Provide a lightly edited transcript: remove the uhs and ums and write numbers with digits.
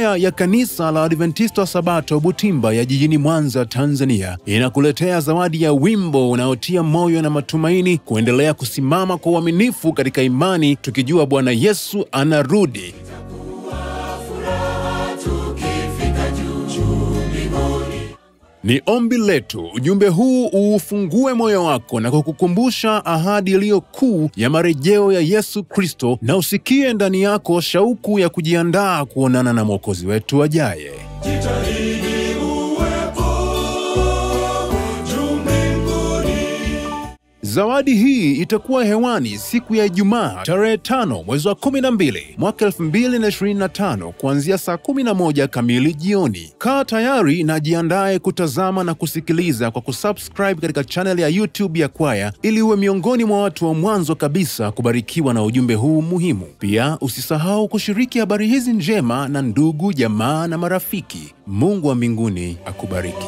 Kwaya ya Kanisa la Adventista Sabato Butimba ya jijini Mwanza, Tanzania inakuletea zawadi ya wimbo unaotia moyo na matumaini kuendelea kusimama kwa uaminifu katika imani, tukijua Bwana Yesu anarudi. Ni ombi letu ujumbe huu ufungue moyo wako na kukukumbusha ahadi iliyo kuu ya marejeo ya Yesu Kristo, na usikie ndani yako shauku ya kujiandaa kuonana na Mwokozi wetu ajaye. Jitahidi uwepo juu mbinguni. Zawadi hii itakuwa hewani siku ya Ijumaa tarehe 5 mwezi wa 12 mwaka 2025 kuanzia saa 11 kamili jioni. Kaa tayari na jiandae kutazama na kusikiliza kwa kusubscribe katika channel ya YouTube ya kwaya ili uwe miongoni mwa watu wa mwanzo kabisa kubarikiwa na ujumbe huu muhimu. Pia usisahau kushiriki habari hizi njema na ndugu, jamaa na marafiki. Mungu wa mbinguni akubariki.